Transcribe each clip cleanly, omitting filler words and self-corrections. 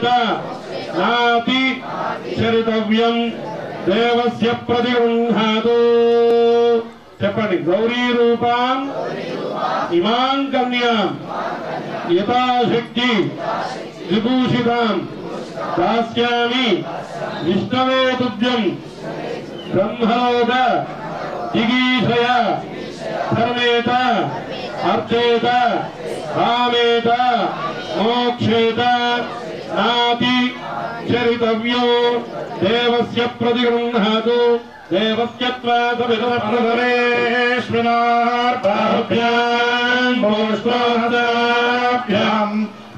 नाति चरितव्यं देवस्य प्रतिगृह्णातु చెప్పండి गौरी रूपां इमां कन्यां यथाशक्ति विभूषितां दास्यामि विष्णवे तुभ्यं ब्रह्मलोक जिगीषया धर्मेत अर्चेत कामेत मोक्षेत नाति चरितव्यो देवस्य प्रतिगृह्णातु देवस्य त्वासवितरत्नधरेष्वनार्भाभ्यां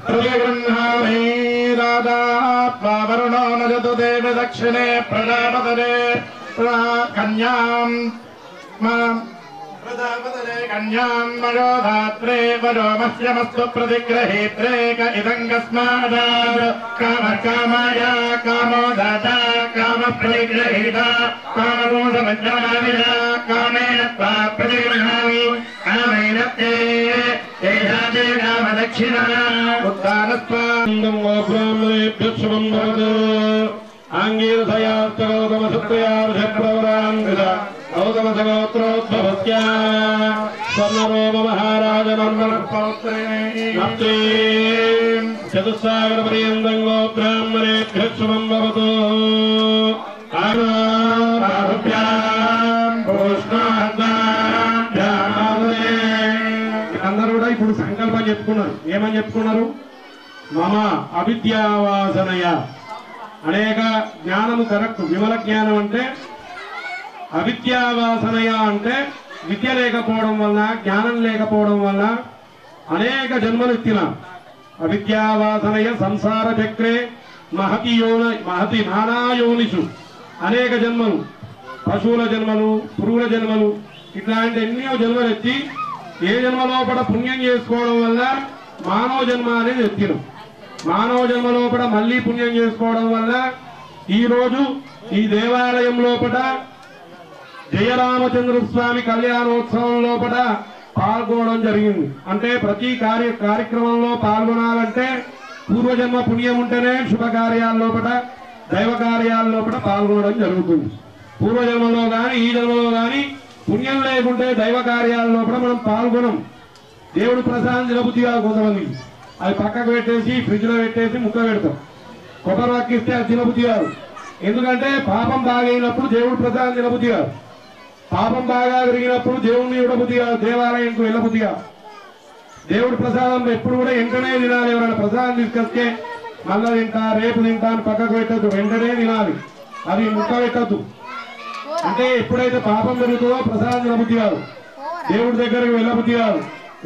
प्रतिगृह्णामि राधात्मा वरुणो नजतु देव दक्षिणे प्रजापतये कन्यां कन्यां मयोधात्रे वरोमस्यमस्तु प्रतिग्रहीत्रे क इदं कस्मादात् कामकामाय कामो दाता काम प्रतिग्रहीता कामदोषमज्ञानाय कामेन त्वा प्रतिगृह्णामि कामेन ते एषा ते कामदक्षिणा उत्थानत्वान्दं ब्राह्मणेभ्यः शुभं भवतु आङ्गीरथयास्तगौतमसत्रयार्षप्रवराङ्गത गौतमसगोत्रोद्भवत्या स्वर्णरोम महाराजनन्मनपौत्रे चतुस्सागरपर्यन्तं गो ब्राह्मणेभ्यः शुभं भवतु అందరూ కూడా ఇప్పుడు సంకల్పం చెప్పుకున్నారు. ఏమని చెప్పుకున్నారు? మమ అవిద్యావాసనయ అనేక జ్ఞానము కరెక్ట్. విమల జ్ఞానం అంటే అవిద్యావాసనయ అంటే విద్య లేకపోవడం వల్ల జ్ఞానం లేకపోవడం వల్ల అనేక జన్మలు ఎత్తిన అవిద్యావాసనయ సంసార చక్రే మహతి నానాయోనిషు అనేక జన్మలు, పశువుల జన్మలు, పురుగుల జన్మలు, ఇట్లాంటి ఎన్నో జన్మలు ఎత్తి ఏ జన్మ లోపల పుణ్యం చేసుకోవడం వల్ల మానవ జన్మ అనేది ఎత్తిన. మానవ జన్మ లోపల మళ్ళీ పుణ్యం చేసుకోవడం వల్ల ఈ రోజు ఈ దేవాలయం లోపల జయరామచంద్ర స్వామి కళ్యాణోత్సవం లోపల పాల్గొనడం జరిగింది. అంటే ప్రతి కార్యక్రమంలో పాల్గొనాలంటే పూర్వజన్మ పుణ్యం ఉంటేనే శుభకార్యాల లోపల దైవ కార్యాల లోపల పాల్గొనడం జరుగుతుంది. పూర్వజన్మలో కానీ ఈ జన్మలో కానీ పుణ్యం లేకుంటే దైవ కార్యాల లోపల మనం పాల్గొనం. దేవుడు ప్రసాదం తినబుద్ధి కాదు కొంతమంది, అది పక్కకు పెట్టేసి ఫ్రిడ్జ్ లో పెట్టేసి ముక్క పెడతాం. కొబ్బరి వక్కిస్తే అది తినబుద్ధి కాదు. ఎందుకంటే పాపం బాగైనప్పుడు దేవుడు ప్రసాదం తినబుద్ధి కాదు. పాపం బాగా పెరిగినప్పుడు దేవుడిని ఇవ్వబుద్ధి కాదు, దేవాలయంకు వెళ్ళబుద్ధి కాదు. దేవుడి ప్రసాదం ఎప్పుడు కూడా వెంటనే తినాలి. ఎవరైనా ప్రసాదం తీసుకొస్తే మళ్ళా తింటా రేపు తింటా అని పక్కకు పెట్టద్దు, వెంటనే తినాలి. అది ముక్క పెట్టద్దు. అంటే ఎప్పుడైతే పాపం పెరుగుతుందో ప్రసాదం తినబుద్ధి కాదు, దేవుడి దగ్గరకు వెళ్ళబుద్ధి కాదు,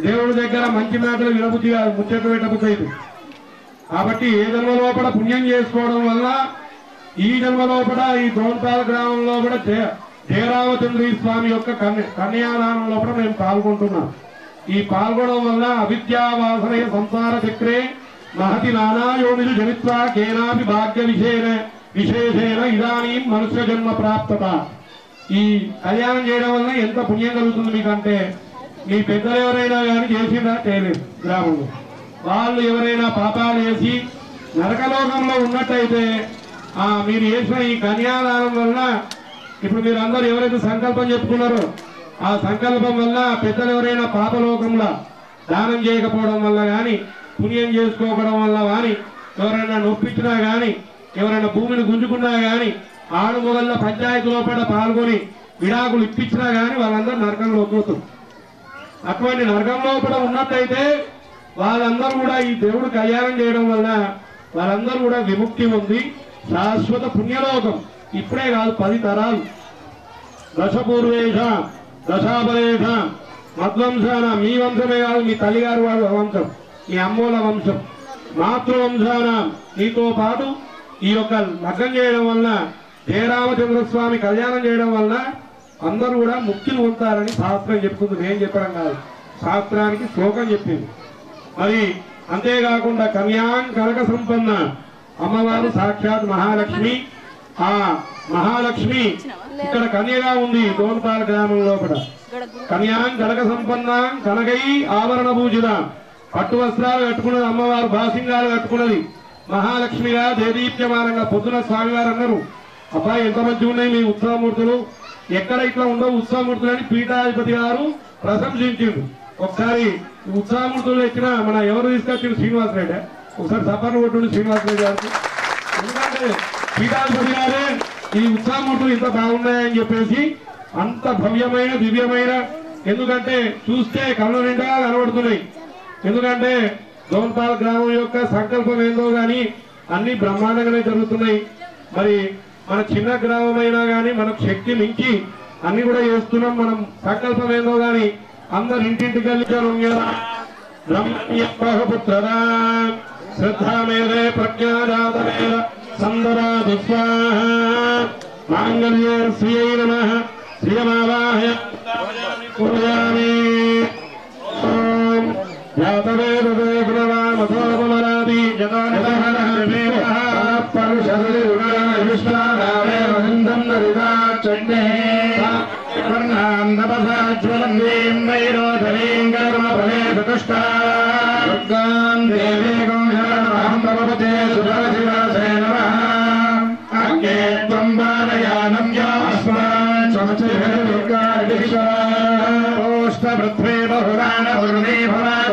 దేవుడి దగ్గర మంచి మాటలు వినబుద్ధి కాదు, ముచ్చట్లు పెట్టబుద్ధి అయితే. కాబట్టి ఏ జన్మ లోపల పుణ్యం చేసుకోవడం వల్ల ఈ జన్మ లోపల ఈ దోన్పాల గ్రామంలో కూడా జయరామచంద్రీ స్వామి యొక్క కన్యాదానం లోపల మేము పాల్గొంటున్నాం. ఈ పాల్గొనడం వల్ల అవిద్యావాసనయ సంసార చక్రే మహతి నానాయోనిలు జనిత్వా కేనాపి భాగ్య విశేషేణ ఇదానీం మనుష్య జన్మ ప్రాప్తత. ఈ కళ్యాణం చేయడం వల్ల ఎంత పుణ్యం కలుగుతుంది మీకంటే, మీ పెద్దలు ఎవరైనా కానీ చేసిందా చేయలేదు గ్రామంలో, వాళ్ళు ఎవరైనా పాపాలు చేసి నరకలోకంలో ఉన్నట్టయితే మీరు చేసిన ఈ కన్యాదానం వల్ల ఇప్పుడు మీరు అందరూ ఎవరైతే సంకల్పం చెప్పుకున్నారో ఆ సంకల్పం వల్ల పెద్దలు ఎవరైనా పాపలోకంలో దానం చేయకపోవడం వల్ల కానీ పుణ్యం చేసుకోవడం వల్ల కానీ ఎవరైనా నొప్పించినా కానీ ఎవరైనా భూమిని గుంజుకున్నా కానీ ఆడుమొగళ్ళ పంచాయతీ లోపల పాల్గొని విడాకులు ఇప్పించినా కానీ వాళ్ళందరూ నరకంలో పోతారు. అటువంటి నరకం లోపల ఉన్నట్టయితే వాళ్ళందరూ కూడా ఈ దేవుడు కళ్యాణం చేయడం వల్ల వాళ్ళందరూ కూడా విముక్తి ఉంది, శాశ్వత పుణ్యలోకం. ఇప్పుడే కాదు 10 తరాలు. దశపూర్వేష దశాపరేష మద్వంశాన, మీ వంశమే కాదు మీ తల్లిగారు వాళ్ళ వంశం, మీ అమ్మోల వంశం, మాతృవంశాన మీతో పాటు ఈ యొక్క లగ్నం చేయడం వల్ల జయరామచంద్ర స్వామి కళ్యాణం చేయడం వల్ల అందరూ కూడా ముక్తిని పొందుతారని శాస్త్రం చెప్తుంది. నేను చెప్పడం కాదు, శాస్త్రానికి శ్లోకం చెప్పింది. మరి అంతేకాకుండా కన్యాం కనక సంపన్న అమ్మవారు సాక్షాత్ మహాలక్ష్మి. ఆ మహాలక్ష్మి ఇక్కడ కన్యగా ఉంది దోన్పాల గ్రామం లోపల. కన్యాం కనక సంపన్న కనకై ఆభరణ పూజిత, పట్టు వస్త్రాలు కట్టుకున్నది అమ్మవారు, బాసింగాలు కట్టుకున్నది, మహాలక్ష్మిగా దేదీప్యమానంగా పొద్దున స్వామివారు అన్నారు, అబ్బాయి ఎంత మంచిగా ఉన్నాయి మీ ఉత్సవమూర్తులు, ఎక్కడ ఇట్లా ఉండవు ఉత్సవమూర్తులు అని పీఠాధిపతి గారు ప్రశంసించిండు. ఒకసారి ఉత్సవమూర్తులు ఎక్కిన మన ఎవరు తీసుకొచ్చిండు, శ్రీనివాస్ రెడ్డి. ఒకసారి సపర్ణ కొట్టుండి శ్రీనివాస్ రెడ్డి గారికి. ఎందుకంటే పీఠాధిపతి గారే ఈ ఉత్సవమూర్తులు ఇంత బాగున్నాయని చెప్పేసి అంత భవ్యమైన దివ్యమైన, ఎందుకంటే చూస్తే కళ్ళ నిండా కనబడుతున్నాయి. ఎందుకంటే దోన్పాల్ గ్రామం యొక్క సంకల్పం ఏందో గాని అన్ని బ్రహ్మాండంగానే జరుగుతున్నాయి. మరి మన చిన్న గ్రామం అయినా గాని మనకు శక్తి మించి అన్ని కూడా చేస్తున్నాం. మనం సంకల్పం ఏందో గాని అందరు ఇంటింటికి వెళ్ళి బ్రహ్మపుత్రరా శ్రద్ధామేదే ప్రజ్ఞాదాతమేద సందరాదు స్వాహ మాంగళ్యే శ్రీయై నమః శ్రియమావాహయ పూజయామి. జాతవేదే గుణవామథోపమరాది పృథ్వీ బహురాణ పూర్ణీ భవాయ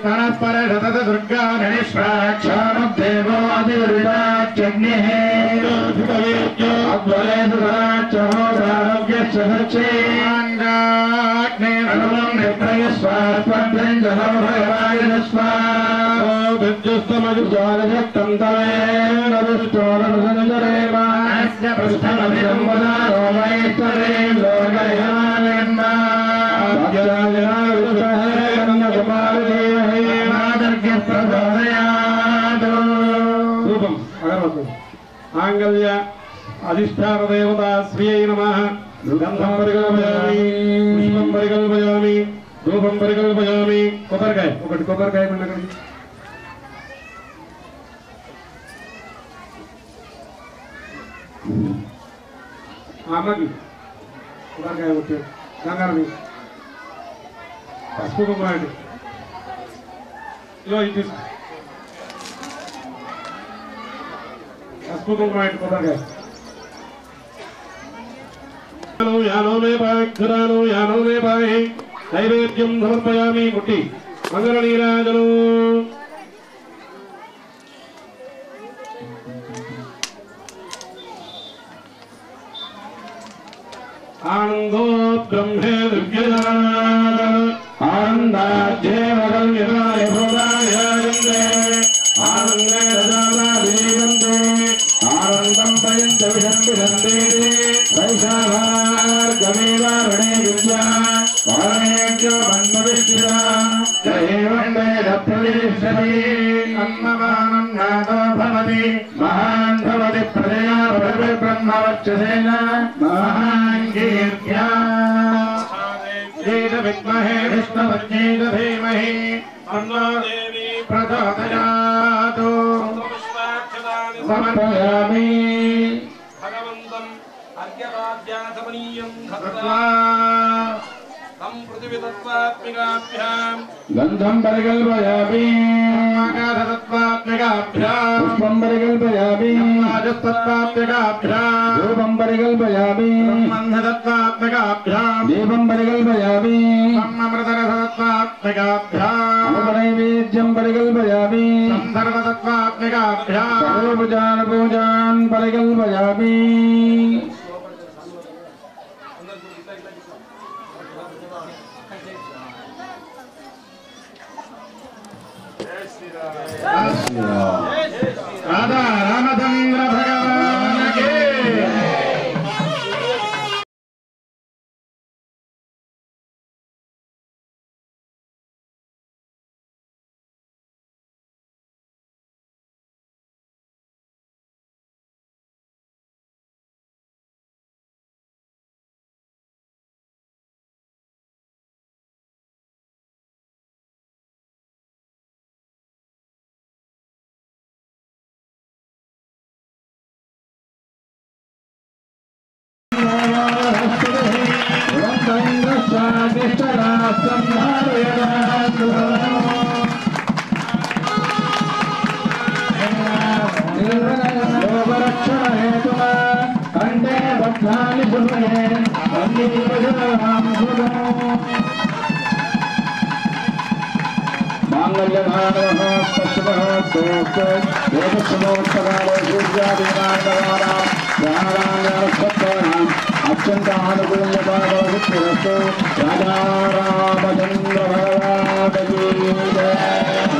పరస్పర శతత దుర్గా గణేశ్వరాక్షామదేవోదిర్విదాగ్నే మాంగళ్య అధిష్టాన దేవత శ్రీయై నమః. గంధం పరికల్పయామి, పుష్పం పరికల్పయామి, ధూపం పరికల్పయామి. కొబ్బరికాయ ఒకటి, కొబ్బరికాయ పండుగ అమ్మకి కొబ్బరికాయ కొట్టి గంగారమి పసుపు కుంకుమండి. ఇదో ఇది పసుపు కుంకుమండి కొబ్బరికాయ. యానో మే పాక్షరాను యానో మే పాహి నైవేద్యం సమర్పయామి. ముట్టి మంగళ నీరాజను. ఆనందో బ్రహ్మే దివ్యజా ఆనందాధ్యేవగల్యరాయ భోగాయందే ఆనందే రజాదేవందే ఆనందం పయంత విషంబిషందే వైశాఖార్గమేవారణే విద్యా వారణేజ్యో బంధవిష్టిరా జయేవందే దప్రతిష్టతి అన్నమానన్నాదో భవతి మహాన్ భవతి ప్రజయా భవతి బ్రహ్మవర్చసేన మహాన్ కీర్త్యా విద్మహే విష్ణువర్జేన ధీమహి తన్నో దేవీ ప్రచోదయాత్. సమర్పయామి భగవంతం అర్ఘ్యపాద్యాసమనీయం ధత్వా తం పృథివీతత్వాత్మికాభ్యాం గంధం పరికల్పయామి ఆకాశతత్వాత్మికాభ్యాం పుష్పం పరికల్పయామి రాజస్తత్వాత్మికాభ్యాం ధూపం పరికల్పయామి బ్రహ్మతత్వాత్మికాభ్యాం దీపం పరికల్పయామి బ్రహ్మమృతరసతత్వాత్మికాభ్యాం నైవేద్యం పరికల్పయామి సందర్భతత్వాత్మికాభ్యాం సర్వపూజాన్ పూజాన్ పరికల్పయామి. రాధా రామచంద్ర భగవాన్ अत्यंत अनुकूल्यता राजा रामचंद्र भगवान की जय।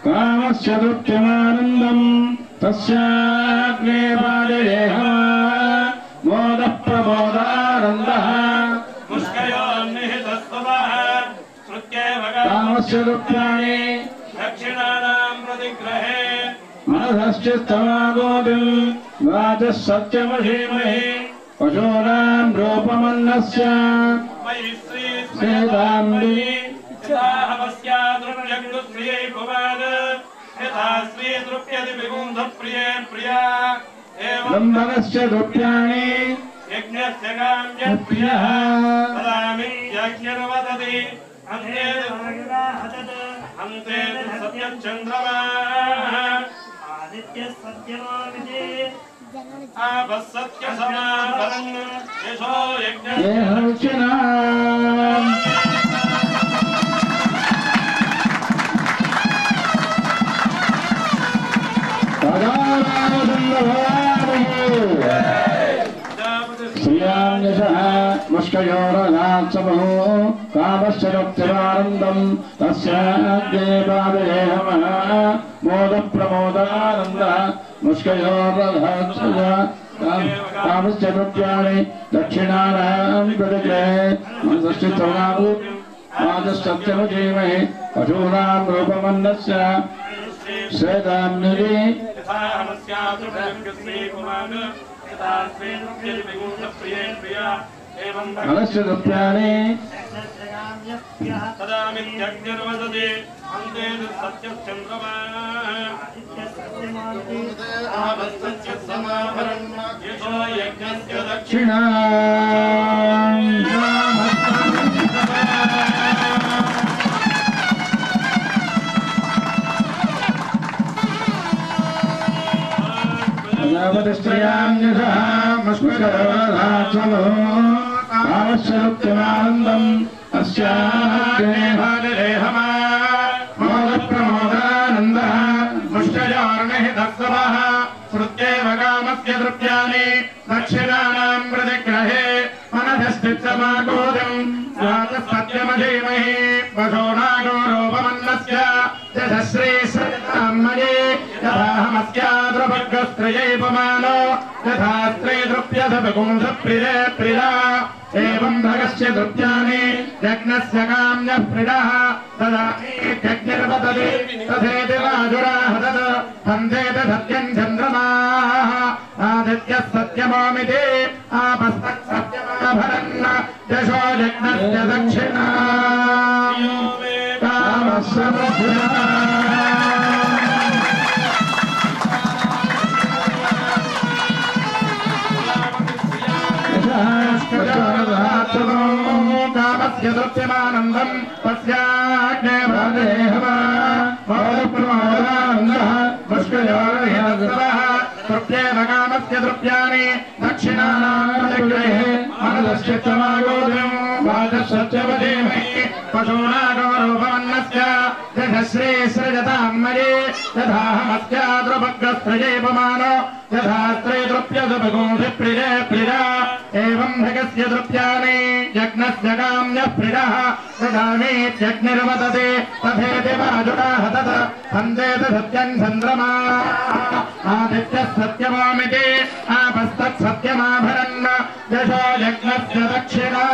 कामस्य दुःखमानन्दम् तस्याग्ने पादयेह मोदः प्रमोदानन्दः कामस्य दुःखानि दक्षिणानां प्रतिग्रहे मनसश्चित्तमागोभिम् वाचः सत्यमधीमहि पशूनां रूपमन्नस्य श्रीदाम्बि ब्रह्मणस्य दुःखानि यज्ञस्य काम्यः प्रियः वदामि यज्ञर्वदति अन्ते सत्यचन्द्रमाः आदित्यः सत्यमाविदे आपः सत्यसमाभरन् यशो यज्ञस्य मुष्कयोरनात्समो कामस्य मुक्तिमानन्दम् तस्याग्ने पादयेहमः मोदप्रमोदानन्दः मुष्कयोरनात्समो कामस्य मुक्त्यानि दक्षिणानां प्रतिग्रहे मनसश्चित्तमागुः पशूनां रूपमन्नस्य श्वेताम्निः मनस्य दुःखानि तदामित्यग्निर्वदति अन्ते सत्यश्चन्द्रमाः यशो यज्ञस्य दक्षिणाम् कामस्योक्तिमानन्दम् अस्याग्ने पादयेहमा मोदप्रमोदानन्दः मुष्टयोर्निहितस्तवः श्रुत्येव कामस्य तृप्त्यानि दक्षिणानां प्रतिग्रहे मनसश्चित्तमागोदम् सत्यमधीमहि पशूनागोरूपमन्नस्य यशश्रीश्रीताम्मये यथाहमस्याद्रुभग्रस्त्रयैपमानो यथा स्त्रीदृप्यधपुंसप्रिये प्रिया एवं भगस्य दृप्त्यानि यज्ञस्य काम्यः प्रियः तदा यज्ञर्वदति तथेति वाजुराः तत् हन्तेत सत्यं चन्द्रमाः आदित्यः सत्यमोमिति आपस्तत्सत्यमाभरन् यशो यज्ञस्य दक्षिणा कामस्य कामस्य तृप्तिमानन्दम् तस्याग्ने पादयेहमा मोदप्रमोदानन्दः मुष्कयोर्निहितस्तवः तृप्त्येव कामस्य तृप्त्यानि दक्षिणानां प्रतिग्रहे मनसश्चित्तमागोदम् वाचः सत्यमधीमहि पशूनागोरूपमन्नस्य यशश्रीसृजताम्मये यथाहमस्याद्रुभग्रस्त्रयैपमानो यथा स्त्रीदृप्यधपुंसप्रिये प्रिया एवं भगस्य द्रव्याणि यज्ञस्य काम्यः प्रियः ददामीत्यग्निर्वदते तथेति वाजुराः तत् सन्देत सत्यम् चन्द्रमा आदित्यः सत्यमामिति आपस्तत् सत्यमाभरन् यशो यज्ञस्य दक्षिणा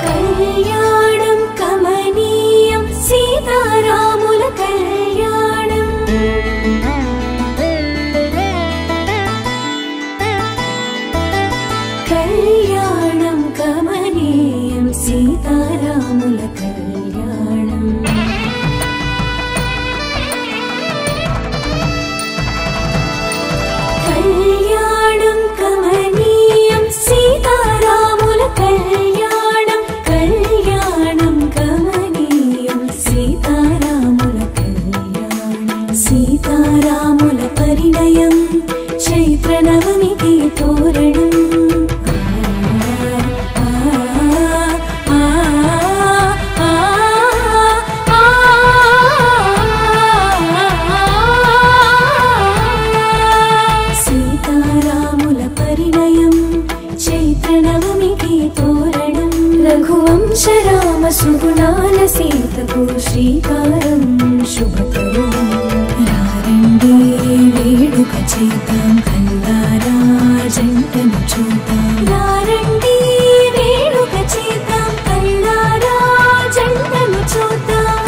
కళ్యాణం కమనీయం సీతారాముల కళ్యాణం కళ్యాణం కమనీయం సీతారాముల కళ్యాణం కళ్యాణం కమనీయం సీతారాముల కళ్యాణం కళ్యాణం కమనీయం సీతారాముల కళ్యాణం సీతారాముల పంచరామ సుగుణాల సీతకు శ్రీకారం శుభకరం రారండి వేడుక చేద్దాం కల్లారా జంటను చూద్దాం రారండి వేడుక చేద్దాం కల్లారా జంటను చూద్దాం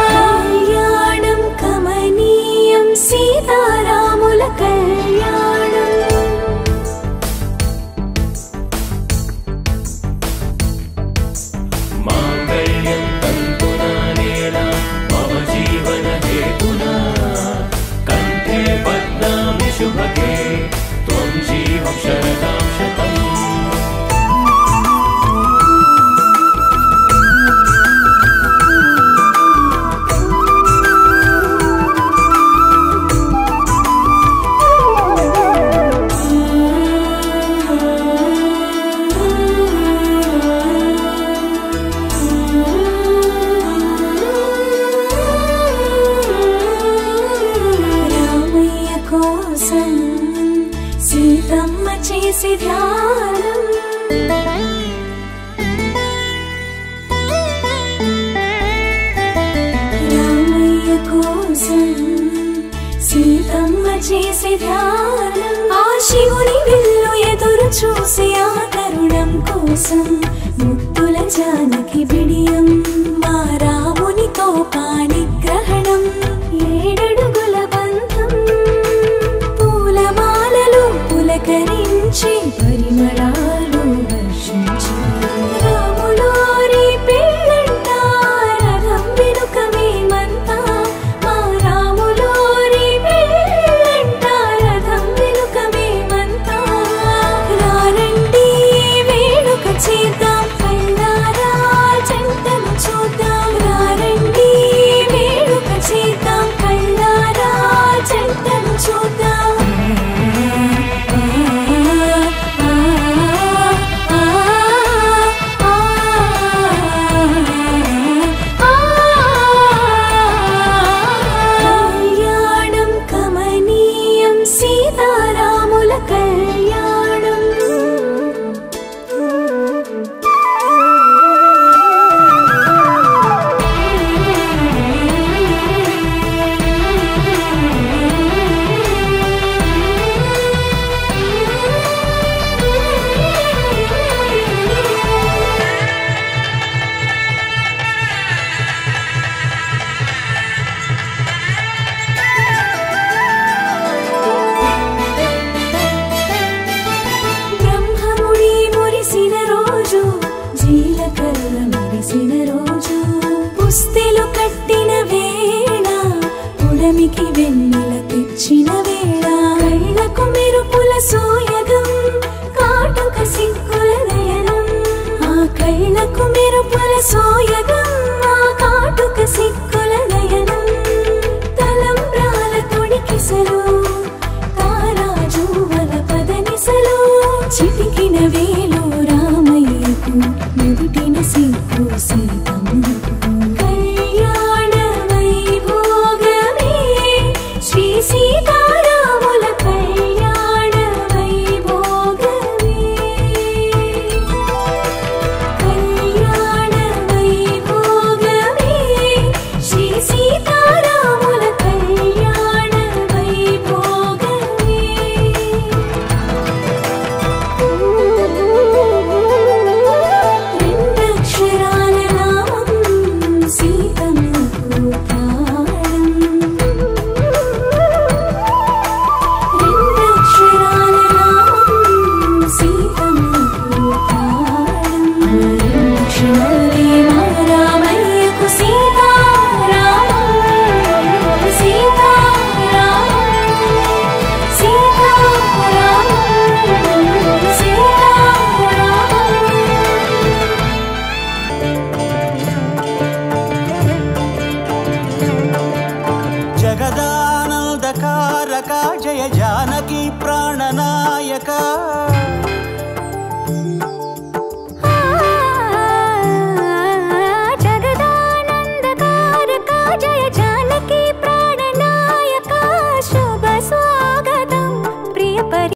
కళ్యాణం కమనీయం సీతారాముల కళ్యాణం మాంగళ్యం తంతునా నేనా మమ జీవన హేతునా కంఠే పద్మామి శుభగే త్వం జీవం శరదాం శతం. రామయ్య కోసం సీతమ్మ చేసి ధ్యానం రామయ్య కోసం సీతమ్మ చేసి ధ్యానం ఆ శివుని విల్లు ఎదురు చూసి ఆ తరుణం కోసం ముత్తుల జానకి బిడియం మా రామునితో పాణిగ్రహణం ఏడడుగుల బంధం పూలమాలలు పులకరించి పరిమళాలు వర్షించి రాములోరి పెళ్ళంట రథం వెనుక మేమంతా మా రాములోరి పెళ్ళంట రథం వెనుక మేమంతా రారండి వేడుక చేద్దాం కళ్ళారా జంటను చూద్దాం రారండి వేడుక చేద్దాం కళ్ళారా జంటను చూద్దాం కళ్యాణం కమనీయం సీతారాముల కళ్యాణం బ్రహ్మముడి మురిసిన రోజు జీలకర్ర మెరిసిన రోజు పుస్తెలు కట్టిన వేళ పుడమికి వెన్నెల తెచ్చిన వేళ కళ్ళకు మెరుపుల సోయగం కాటుక సిగ్గుల నయనం ఆ కళ్ళకు మెరుపుల సోయగం ఆ కాటుక సిగ్గుల నయనం తలంబ్రాల తొడికిసలు తారాజువల పదనిసలు చిటికిన వేలు రామయ్యకు నుదుటిన సిగ్గు సీతమ్మకు కళ్యాణ వైభోగమే శ్రీ సీతారాముల కళ్యాణ వైభోగమే కళ్యాణ వైభోగమే శ్రీ సీతారాముల కళ్యాణ వైభోగమే రెండక్షరాల నామం సీతమ్మకు ప్రాణం రెండక్షరాల నామం సీతమ్మకు ప్రాణం రెండక్షరాలే మా రామయ్యకు సీతారామం సీతారామం సీతారామం సీతారామం జగదానందకారక జయ జానకి ప్రాణనాయక